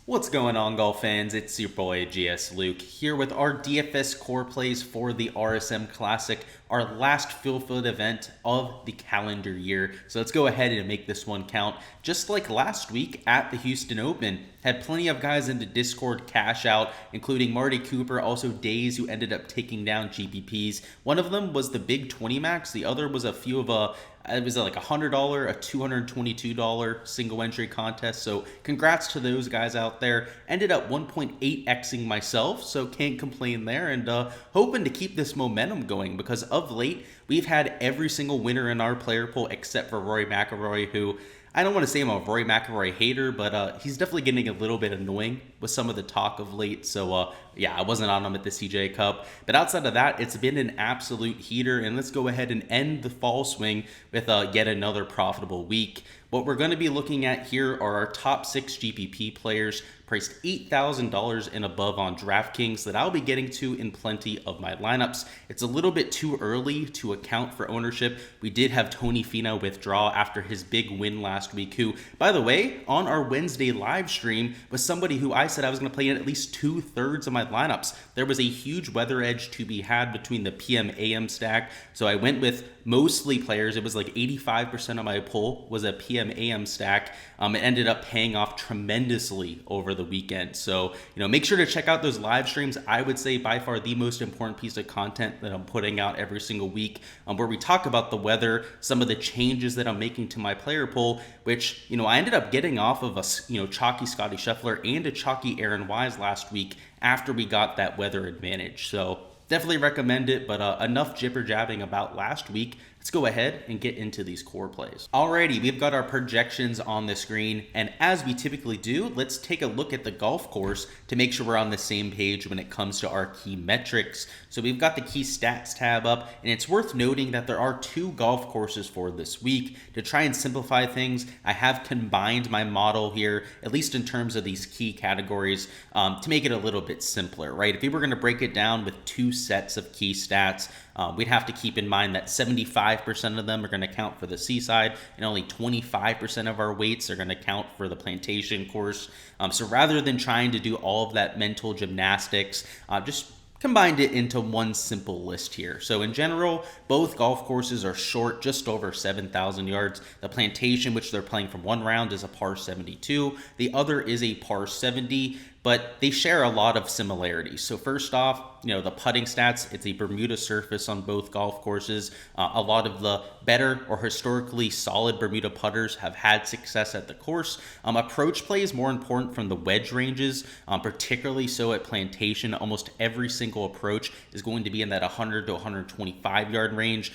What's going on, golf fans? It's your boy Gsluke here with our DFS core plays for the RSM Classic, our last field event of the calendar year. So let's go ahead and make this one count. Just like last week at the Houston Open, had plenty of guys into Discord cash out, including Marty Cooper, also Days, who ended up taking down GPPs. One of them was the big 20 max. The other was a few of it was like $100, a $222 single entry contest. So congrats to those guys out there. Ended up 1.8xing myself, so can't complain there. And hoping to keep this momentum going because of late, we've had every single winner in our player pool except for Rory McIlroy, who I don't want to say I'm a Rory McIlroy hater, but he's definitely getting a little bit annoying with some of the talk of late. So yeah, I wasn't on him at the CJ Cup. But outside of that, it's been an absolute heater. And let's go ahead and end the fall swing with yet another profitable week. What we're going to be looking at here are our top 6 GPP players priced $8,000 and above on Draftkings that I'll be getting to in plenty of my lineups. It's a little bit too early to account for ownership. We did have Tony Finau withdraw after his big win last week, who, by the way, on our Wednesday live stream was somebody who I said I was going to play in at least 2/3 of my lineups. There was a huge weather edge to be had between the PM AM stack, so I went with mostly players. It was like 85% of my pool was a PM AM stack. It ended up paying off tremendously over the weekend. So, make sure to check out those live streams. I would say by far the most important piece of content that I'm putting out every single week, where we talk about the weather, some of the changes that I'm making to my player pool, which, I ended up getting off of a, chalky Scotty Scheffler and a chalky Aaron Wise last week after we got that weather advantage. So definitely recommend it, but enough jibber jabbing about last week. Let's go ahead and get into these core plays. Alrighty, we've got our projections on the screen, and as we typically do, let's take a look at the golf course to make sure we're on the same page when it comes to our key metrics. So we've got the key stats tab up, and it's worth noting that there are 2 golf courses for this week. To try and simplify things, I have combined my model here, at least in terms of these key categories, to make it a little bit simpler, right? If we were going to break it down with 2 sets of key stats, we'd have to keep in mind that 75% of them are going to count for the seaside, and only 25% of our weights are going to count for the plantation course. So rather than trying to do all of that mental gymnastics, just combined it into one simple list here. So in general, both golf courses are short, just over 7,000 yards. The plantation, which they're playing from one round, is a par 72. The other is a par 70. But they share a lot of similarities. So first off, the putting stats, it's a Bermuda surface on both golf courses. A lot of the better or historically solid Bermuda putters have had success at the course. Approach play is more important from the wedge ranges, particularly so at Plantation. Almost every single approach is going to be in that 100 to 125 yard range,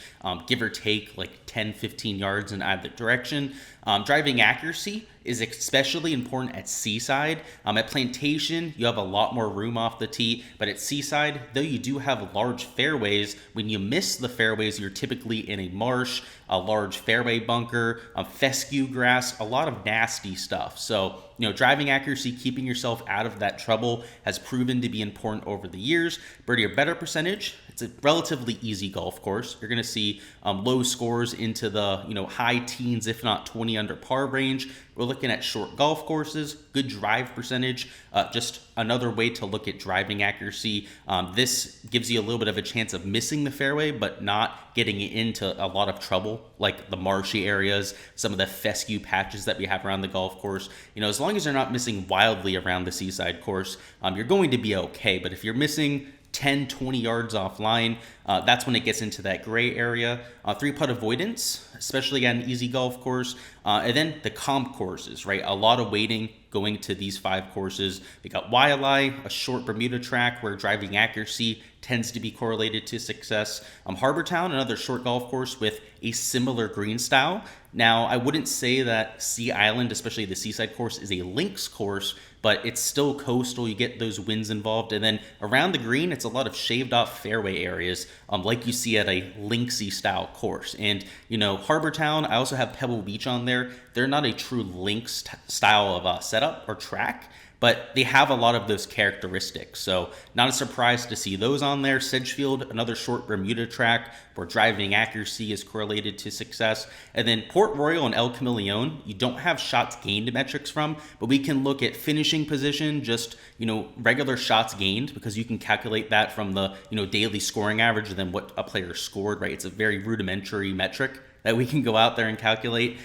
give or take like 10, 15 yards in either direction. Driving accuracy is especially important at Seaside. At Plantation, you have a lot more room off the tee, but at Seaside, though you do have large fairways, when you miss the fairways, you're typically in a marsh, a large fairway bunker, fescue grass, a lot of nasty stuff. So, driving accuracy, keeping yourself out of that trouble has proven to be important over the years. Birdie or better percentage, it's a relatively easy golf course. You're going to see low scores into the high teens, if not 20 under par range. We're looking at short golf courses, good drive percentage, just another way to look at driving accuracy. This gives you a little bit of a chance of missing the fairway, but not getting into a lot of trouble, like the marshy areas, some of the fescue patches that we have around the golf course. As long as you're not missing wildly around the Seaside course, you're going to be okay. But if you're missing 10, 20 yards offline, that's when it gets into that gray area. 3-putt avoidance, especially at an easy golf course. And then the comp courses, right? A lot of weighting going to these 5 courses. We got Wailea, a short Bermuda track where driving accuracy tends to be correlated to success. Harbortown, another short golf course with a similar green style. Now, I wouldn't say that Sea Island, especially the Seaside course, is a links course, but it's still coastal. You get those winds involved. And then around the green, it's a lot of shaved off fairway areas, like you see at a linksy style course. And, Harbortown, I also have Pebble Beach on there. They're not a true links style of setup or track, but they have a lot of those characteristics. So not a surprise to see those on there. Sedgefield, another short Bermuda track where driving accuracy is correlated to success. And then Port Royal and El Camaleon, you don't have shots gained metrics from, but we can look at finishing position, just, regular shots gained, because you can calculate that from the, daily scoring average and then what a player scored, right? It's a very rudimentary metric that we can go out there and calculate.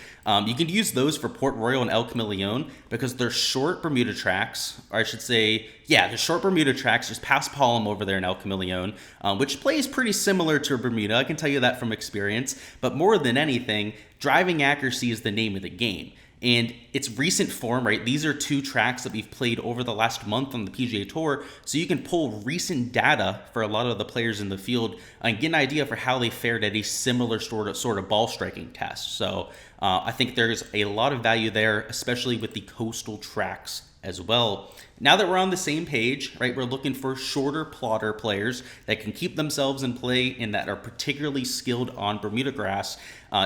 You can use those for Port Royal and El Camaleon because they're short Bermuda tracks, or I should say, they're short Bermuda tracks just past Palm over there in El Camaleon, which plays pretty similar to Bermuda. I can tell you that from experience. But more than anything, driving accuracy is the name of the game. And it's recent form, right? These are two tracks that we've played over the last month on the PGA Tour. So you can pull recent data for a lot of the players in the field and get an idea for how they fared at a similar sort of ball striking test. So I think there's a lot of value there, especially with the coastal tracks as well. Now that we're on the same page, right, we're looking for shorter plotter players that can keep themselves in play and that are particularly skilled on Bermuda grass.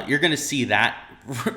You're going to see that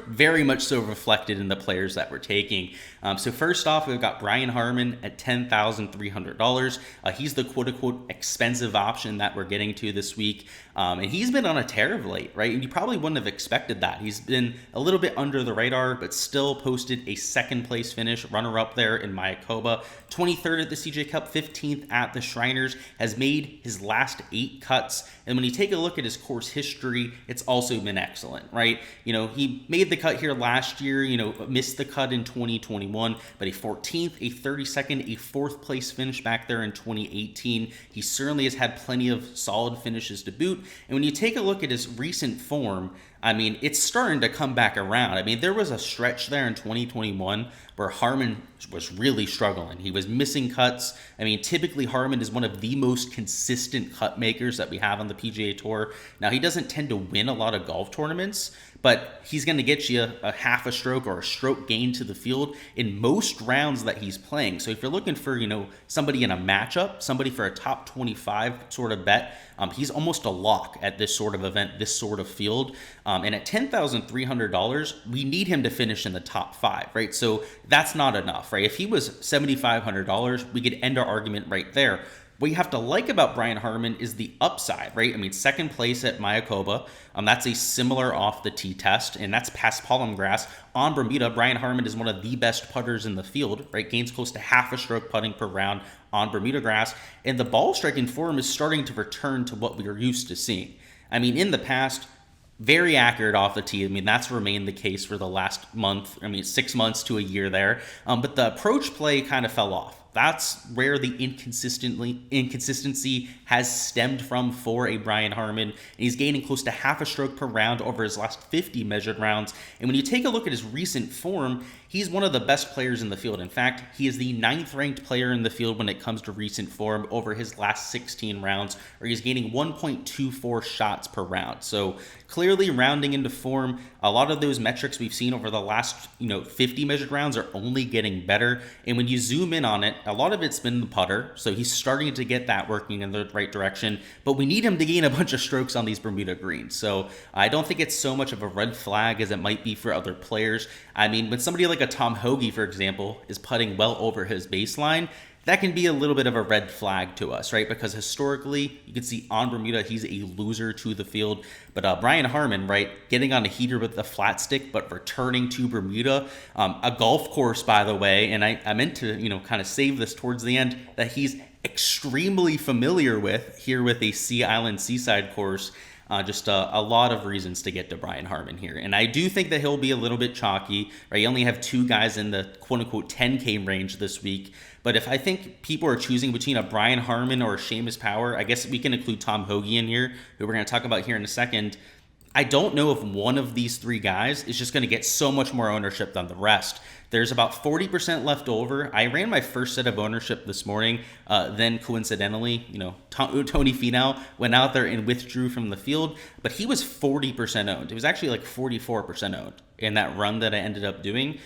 very much so reflected in the players that we're taking. So first off, we've got Brian Harman at $10,300. He's the quote-unquote expensive option that we're getting to this week. And he's been on a tear of late, right? And you probably wouldn't have expected that. He's been a little bit under the radar, but still posted a second place finish, runner-up there in Mayakoba, 23rd at the CJ Cup, 15th at the Shriners, has made his last 8 cuts. And when you take a look at his course history, it's also been excellent, right? He made the cut here last year, missed the cut in 2021, but a 14th, a 32nd, a 4th place finish back there in 2018. He certainly has had plenty of solid finishes to boot. And when you take a look at his recent form, it's starting to come back around. There was a stretch there in 2021 where Harman was really struggling. He was missing cuts. Typically Harman is one of the most consistent cut makers that we have on the PGA Tour. Now, he doesn't tend to win a lot of golf tournaments, but he's going to get you a half a stroke or a stroke gain to the field in most rounds that he's playing. So if you're looking for, somebody in a matchup, somebody for a top 25 sort of bet, he's almost a lock at this sort of event, this sort of field. And at $10,300, we need him to finish in the top 5, right? So that's not enough, right? If he was $7,500, we could end our argument right there. What you have to like about Brian Harman is the upside, right? Second place at Mayakoba. That's a similar off the tee test, and that's past Palm grass. On Bermuda, Brian Harman is one of the best putters in the field, right? Gains close to half a stroke putting per round on Bermuda grass, and the ball striking form is starting to return to what we are used to seeing. In the past, very accurate off the tee. That's remained the case for the last month. 6 months to a year there. But the approach play kind of fell off. That's where the inconsistency has stemmed from for a Brian Harman. And he's gaining close to half a stroke per round over his last 50 measured rounds. And when you take a look at his recent form, he's one of the best players in the field. In fact, he is the 9th ranked player in the field when it comes to recent form over his last 16 rounds, or he's gaining 1.24 shots per round. So clearly rounding into form. A lot of those metrics we've seen over the last 50 measured rounds are only getting better. And when you zoom in on it, a lot of it's been the putter. So he's starting to get that working in the right direction, but we need him to gain a bunch of strokes on these Bermuda greens. So I don't think it's so much of a red flag as it might be for other players. When somebody like a Tom Hoagie, for example, is putting well over his baseline, that can be a little bit of a red flag to us, right? Because historically, you can see on Bermuda, he's a loser to the field. But Brian Harman, right, getting on a heater with the flat stick, but returning to Bermuda, a golf course, by the way, and I meant to, kind of save this towards the end, that he's extremely familiar with here with a Sea Island Seaside course. Just a lot of reasons to get to Brian Harman here. And I do think that he'll be a little bit chalky, right? You only have 2 guys in the quote-unquote 10K range this week. But if I think people are choosing between a Brian Harman or a Seamus Power, I guess we can include Tom Hoagie in here, who we're going to talk about here in a second. I don't know if one of these 3 guys is just going to get so much more ownership than the rest. There's about 40% left over. I ran my first set of ownership this morning. Then coincidentally, Tony Finau went out there and withdrew from the field, but he was 40% owned. It was actually like 44% owned in that run that I ended up doing,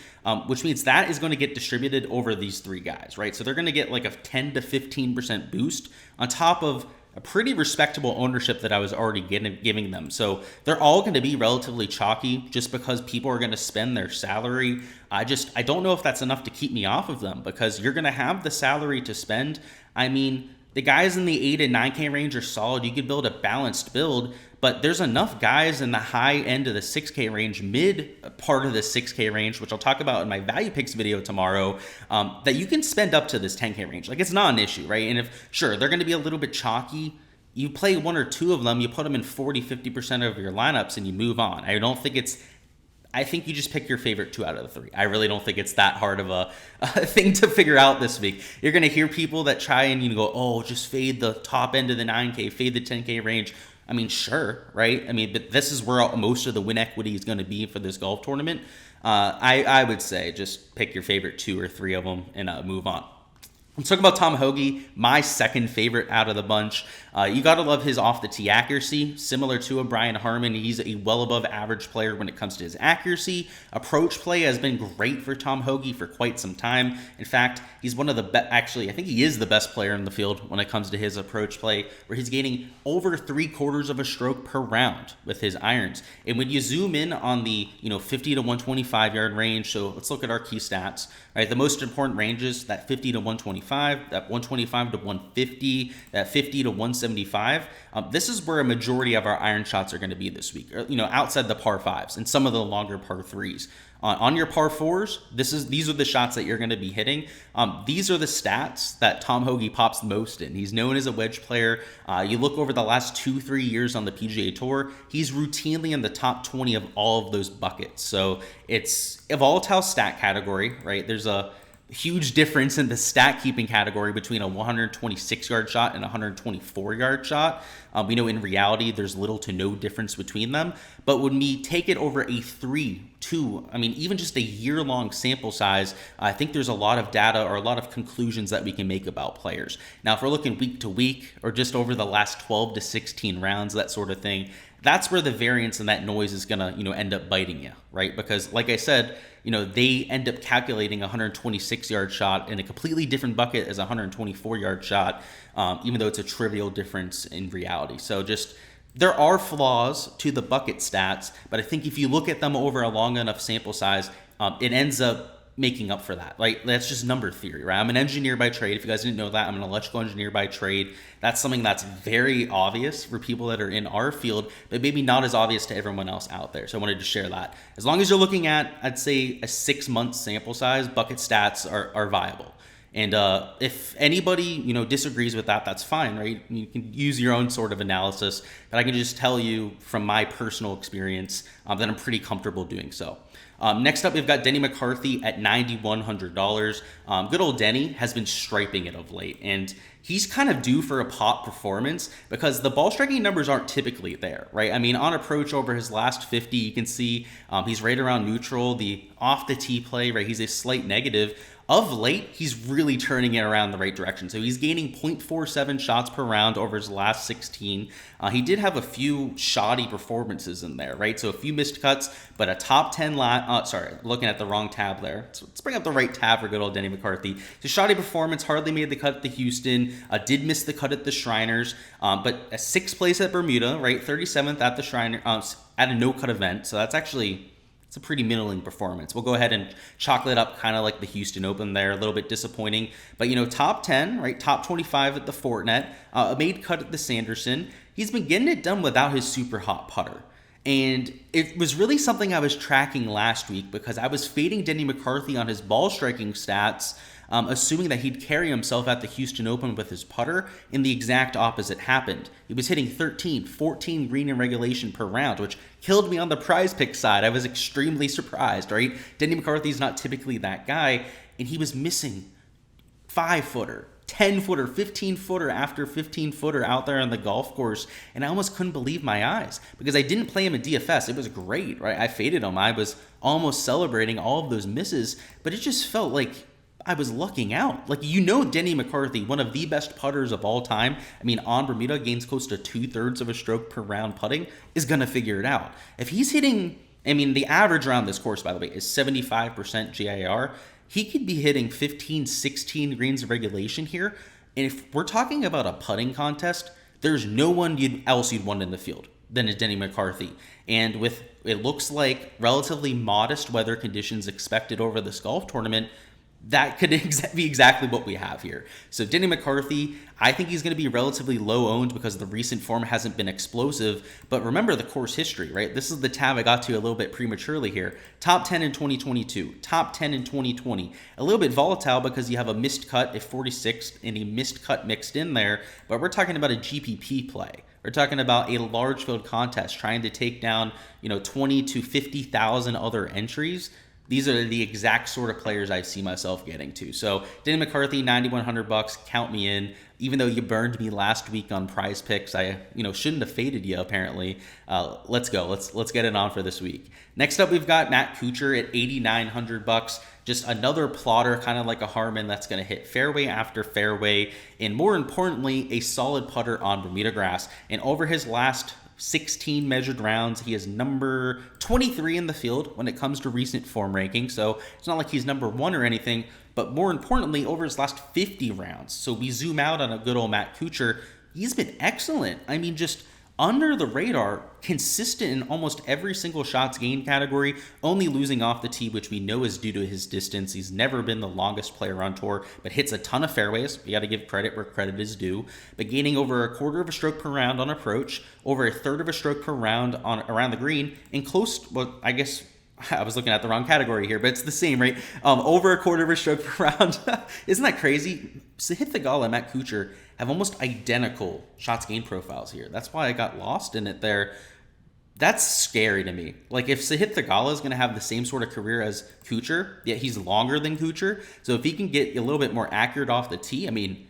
which means that is going to get distributed over these 3 guys, right? So they're going to get like a 10 to 15% boost on top of a pretty respectable ownership that I was already giving them. So they're all going to be relatively chalky just because people are going to spend their salary. I don't know if that's enough to keep me off of them, because you're going to have the salary to spend. I mean, the guys in the 8 and 9K range are solid. You could build a balanced build, but there's enough guys in the high end of the 6K range, mid part of the 6K range, which I'll talk about in my value picks video tomorrow, that you can spend up to this 10K range. Like, it's not an issue, right? And if, sure, they're going to be a little bit chalky, you play 1 or 2 of them, you put them in 40-50% of your lineups, and you move on. I think you just pick your favorite 2 out of the 3. I really don't think it's that hard of a thing to figure out this week. You're going to hear people that try and go, oh, just fade the top end of the 9K, fade the 10K range. I mean, sure, right? I mean, but this is where most of the win equity is going to be for this golf tournament. I would say just pick your favorite 2 or 3 of them and move on. Let's talk about Tom Hoagie, my second favorite out of the bunch. You got to love his off-the-tee accuracy. Similar to a Brian Harman, he's a well above average player when it comes to his accuracy. Approach play has been great for Tom Hoagie for quite some time. In fact, he's one of the best. Actually, I think he is the best player in the field when it comes to his approach play, where he's gaining over 3/4 of a stroke per round with his irons. And when you zoom in on the 50 to 125 yard range, so let's look at our key stats. Right, the most important ranges, that 50 to 125, that 125 to 150, that 50 to 175. This is where a majority of our iron shots are going to be this week, outside the par 5s and some of the longer par 3s. On your par 4s, these are the shots that you're going to be hitting. These are the stats that Tom Hoagie pops most in. He's known as a wedge player. You look over the last 2-3 years on the PGA Tour, he's routinely in the top 20 of all of those buckets. So it's a volatile stat category, right? There's a huge difference in the stat keeping category between a 126 yard shot and a 124 yard shot. We know in reality there's little to no difference between them, but when we take it over a 3-2, even just a year-long sample size, I think there's a lot of data or a lot of conclusions that we can make about players. Now, if we're looking week to week or just over the last 12 to 16 rounds, that sort of thing, that's where the variance and that noise is gonna, end up biting you, right? Because like I said, they end up calculating a 126 yard shot in a completely different bucket as a 124 yard shot, even though it's a trivial difference in reality. So there are flaws to the bucket stats, but I think if you look at them over a long enough sample size, it ends up making up for that. Like, that's just number theory, right? I'm an engineer by trade. If you guys didn't know that, I'm an electrical engineer by trade. That's something that's very obvious for people that are in our field, but maybe not as obvious to everyone else out there. So I wanted to share that. As long as you're looking at, I'd say, a 6-month sample size, bucket stats are viable. And if anybody, disagrees with that, that's fine, right? You can use your own sort of analysis, but I can just tell you from my personal experience that I'm pretty comfortable doing so. Next up, we've got Denny McCarthy at $9,100. Good old Denny has been striping it of late, and he's kind of due for a pop performance because the ball striking numbers aren't typically there, right? On approach over his last 50, you can see he's right around neutral. The off the tee play, right, he's a slight negative. Of late, he's really turning it around the right direction. So he's gaining 0.47 shots per round over his last 16. He did have a few shoddy performances in there, right? So a few missed cuts, but a top 10 looking at the wrong tab there. So let's bring up the right tab for good old Denny McCarthy. So shoddy performance, hardly made the cut at the Houston, did miss the cut at the Shriners, but a 6th place at Bermuda, right? 37th at the Shriner, at a no-cut event. So that's actually... it's a pretty middling performance. We'll go ahead and chalk it up kind of like the Houston Open there, a little bit disappointing. But, top 10, right, top 25 at the Fortinet, a made cut at the Sanderson. He's been getting it done without his super hot putter. And it was really something I was tracking last week because I was fading Denny McCarthy on his ball striking stats, assuming that he'd carry himself at the Houston Open with his putter, and the exact opposite happened. He was hitting 13, 14 green in regulation per round, which killed me on the prize pick side. I was extremely surprised, right? Denny McCarthy's not typically that guy, and he was missing 5-footer, 10-footer, 15-footer after 15-footer out there on the golf course, and I almost couldn't believe my eyes because I didn't play him in DFS. It was great, right? I faded him. I was almost celebrating all of those misses, but it just felt like I was lucking out. Like, Denny McCarthy, one of the best putters of all time, on Bermuda, gains close to 2/3 of a stroke per round putting, is going to figure it out. If he's hitting, the average around this course, by the way, is 75% GIR. He could be hitting 15, 16 greens of regulation here. And if we're talking about a putting contest, there's no one else you'd want in the field than a Denny McCarthy. And with, it looks like, relatively modest weather conditions expected over this golf tournament, that could be exactly what we have here. So Denny McCarthy, I think he's going to be relatively low owned because the recent form hasn't been explosive. But remember the course history, right? This is the tab I got to a little bit prematurely here. Top 10 in 2022, top 10 in 2020. A little bit volatile because you have a missed cut at 46 and a missed cut mixed in there. But we're talking about a GPP play. We're talking about a large field contest trying to take down, 20 to 50,000 other entries. These are the exact sort of players I see myself getting to. So Denny McCarthy, $9,100, count me in. Even though you burned me last week on Prize Picks, I shouldn't have faded you apparently. Let's go. Let's get it on for this week. Next up, we've got Matt Kucher at $8,900. Just another plotter, kind of like a Harman, that's going to hit fairway after fairway, and more importantly, a solid putter on Bermuda grass. And over his last 16 measured rounds, he is number 23 in the field when it comes to recent form ranking. So it's not like he's number one or anything, but more importantly, over his last 50 rounds. So we zoom out on a good old Matt Kucher. He's been excellent. I mean, just under the radar, consistent in almost every single shots gained category, only losing off the tee, which we know is due to his distance. He's never been the longest player on tour, but hits a ton of fairways. You got to give credit where credit is due. But gaining over a quarter of a stroke per round on approach, over a third of a stroke per round on around the green, and close, well, I guess I was looking at the wrong category here, but it's the same, right? Over a quarter of a stroke per round. Isn't that crazy? Sahith Theegala and Matt Kucher have almost identical shots gained profiles here. That's why I got lost in it there. That's scary to me. Like, if Sahith Theegala is going to have the same sort of career as Kucher, yet he's longer than Kucher, so if he can get a little bit more accurate off the tee, I mean,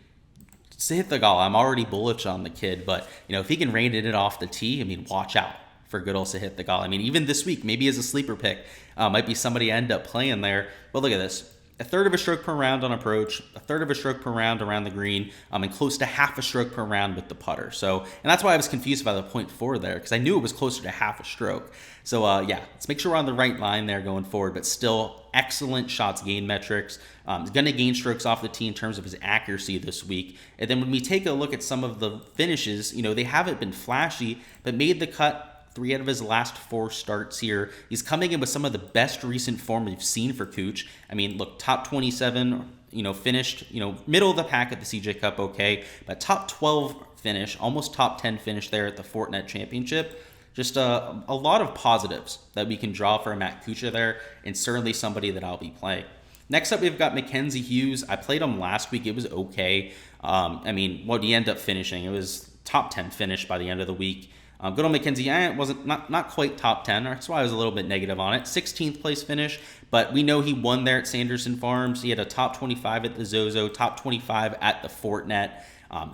Sahith Theegala, I'm already bullish on the kid, but, if he can rein it off the tee, I mean, watch out for good old Sahith Theegala. I mean, even this week, maybe as a sleeper pick, might be somebody I end up playing there. But look at this. A third of a stroke per round on approach, a third of a stroke per round around the green, and close to half a stroke per round with the putter. So, and that's why I was confused by the 0.4 there, because I knew it was closer to half a stroke. So, yeah, let's make sure we're on the right line there going forward, but still excellent shots gained metrics. He's going to gain strokes off the tee in terms of his accuracy this week. And then when we take a look at some of the finishes, they haven't been flashy, but made the cut 3 out of his last 4 starts here. He's coming in with some of the best recent form we've seen for Kuch. I mean, look, top 27, finished, middle of the pack at the CJ Cup, okay, but top 12 finish, almost top 10 finish there at the Fortinet Championship. Just a lot of positives that we can draw for Matt Kuchar there, and certainly somebody that I'll be playing. Next up, we've got Mackenzie Hughes. I played him last week. It was okay. I mean, what did he end up finishing? It was top 10 finish by the end of the week. Good old Mackenzie, wasn't not quite top 10. That's why I was a little bit negative on it. 16th place finish, but we know he won there at Sanderson Farms. He had a top 25 at the Zozo, top 25 at the Fortinet.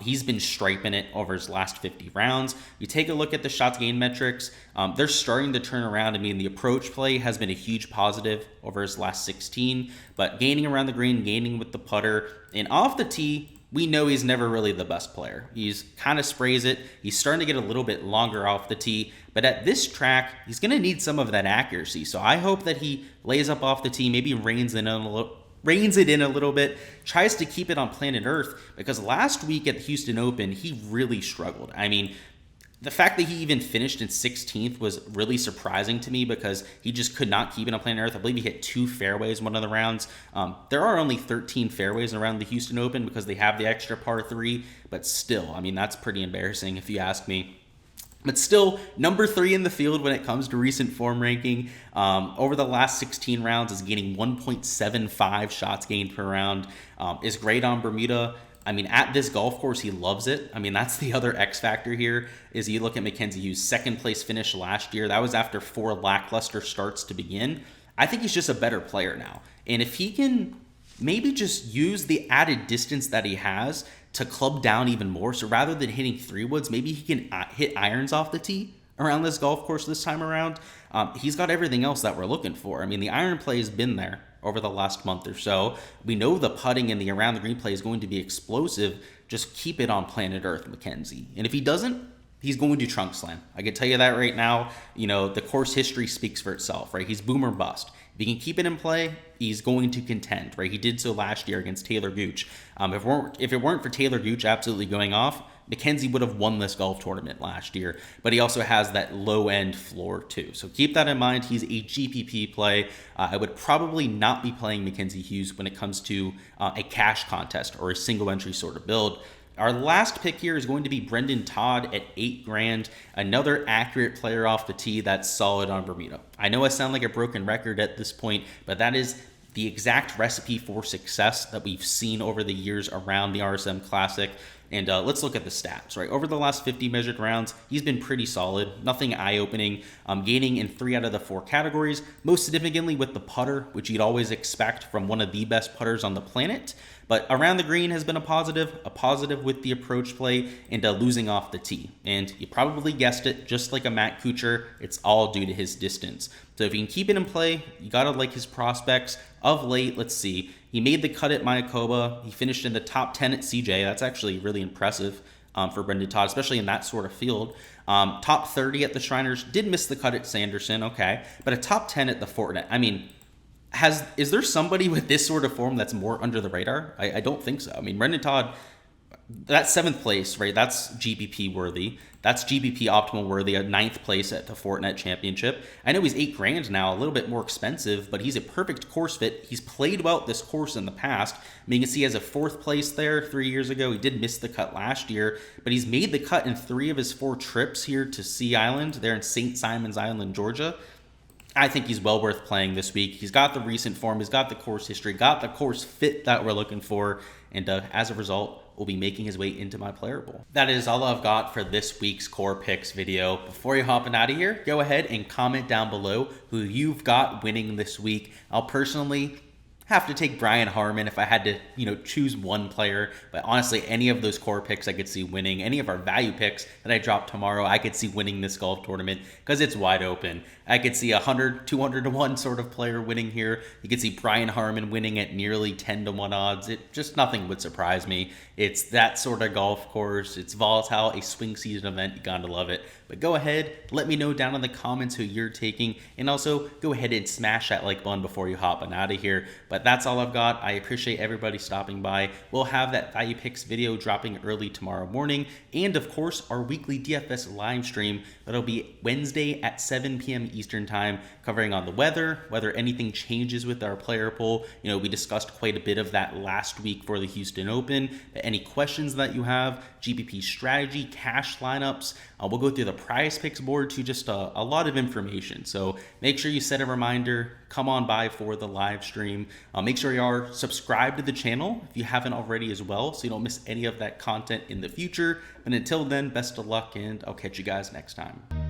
He's been striping it over his last 50 rounds. You take a look at the shots gained metrics. They're starting to turn around. I mean, the approach play has been a huge positive over his last 16, but gaining around the green, gaining with the putter, and off the tee, we know he's never really the best player. He's kind of sprays it. He's starting to get a little bit longer off the tee, but at this track, he's going to need some of that accuracy. So I hope that he lays up off the tee, maybe reins it in a little bit, tries to keep it on planet Earth, because last week at the Houston Open, he really struggled. I mean, the fact that he even finished in 16th was really surprising to me, because he just could not keep it on planet Earth. I believe he hit 2 fairways one of the rounds. There are only 13 fairways around the Houston Open because they have the extra par 3, but still, I mean, that's pretty embarrassing if you ask me. But still, number 3 in the field when it comes to recent form ranking. Over the last 16 rounds is gaining 1.75 shots gained per round. Is great on Bermuda. I mean, at this golf course, he loves it. I mean, that's the other X factor here, is you look at Mackenzie Hughes' 2nd place finish last year. That was after 4 lackluster starts to begin. I think he's just a better player now. And if he can maybe just use the added distance that he has to club down even more, so rather than hitting 3 woods, maybe he can hit irons off the tee around this golf course this time around. He's got everything else that we're looking for. I mean, the iron play has been there over the last month or so. We know the putting and the around the green play is going to be explosive. Just keep it on planet Earth, Mackenzie. And if he doesn't, he's going to trunk slam. I can tell you that right now. The course history speaks for itself, right? He's boom or bust. If he can keep it in play, he's going to contend, right? He did so last year against Taylor Gooch. If it weren't for Taylor Gooch absolutely going off, Mackenzie would have won this golf tournament last year, but he also has that low-end floor too. So keep that in mind. He's a GPP play. I would probably not be playing Mackenzie Hughes when it comes to a cash contest or a single entry sort of build. Our last pick here is going to be Brendan Todd at $8,000. Another accurate player off the tee that's solid on Bermuda. I know I sound like a broken record at this point, but that is the exact recipe for success that we've seen over the years around the RSM Classic. And let's look at the stats, right? Over the last 50 measured rounds, he's been pretty solid, nothing eye-opening, gaining in 3 out of the 4 categories, most significantly with the putter, which you'd always expect from one of the best putters on the planet. But around the green has been a positive with the approach play, and losing off the tee. And you probably guessed it, just like a Matt Kucher, it's all due to his distance. So if you can keep it in play, you gotta like his prospects. Of late, let's see, he made the cut at Mayakoba. He finished in the top 10 at CJ. That's actually really impressive for Brendan Todd, especially in that sort of field. Top 30 at the Shriners, did miss the cut at Sanderson, okay, but a top 10 at the Fortinet. I mean, is there somebody with this sort of form that's more under the radar? I don't think so. I mean, Brendan Todd, that's 7th place, right? That's GPP worthy. That's GPP optimal worthy, a 9th place at the Fortinet Championship. I know he's $8,000 now, a little bit more expensive, but he's a perfect course fit. He's played well at this course in the past. I mean, you can see he has a 4th place there 3 years ago. He did miss the cut last year, but he's made the cut in 3 of his 4 trips here to Sea Island. They're in St. Simons Island, Georgia. I think he's well worth playing this week. He's got the recent form, he's got the course history, got the course fit that we're looking for, and as a result, will be making his way into my player pool. That is all I've got for this week's Core Picks video. Before you hopping out of here, go ahead and comment down below who you've got winning this week. I'll personally have to take Brian Harman if I had to, choose one player. But honestly, any of those core picks I could see winning. Any of our value picks that I drop tomorrow, I could see winning this golf tournament because it's wide open. I could see 100, 200 to 1 sort of player winning here. You could see Brian Harman winning at nearly 10 to 1 odds. Nothing would surprise me. It's that sort of golf course. It's volatile, a swing season event. You gotta love it. But go ahead, let me know down in the comments who you're taking, and also go ahead and smash that like button before you hop on out of here. But that's all I've got. I appreciate everybody stopping by. We'll have that value picks video dropping early tomorrow morning, and of course our weekly DFS live stream that'll be Wednesday at 7 p.m. Eastern time, covering on the weather, whether anything changes with our player pool. We discussed quite a bit of that last week for the Houston Open. Any questions that you have, GPP strategy, cash lineups, we'll go through the prize picks board to just a lot of information. So make sure you set a reminder, come on by for the live stream. Make sure you are subscribed to the channel if you haven't already as well, so you don't miss any of that content in the future. And until then, best of luck, and I'll catch you guys next time.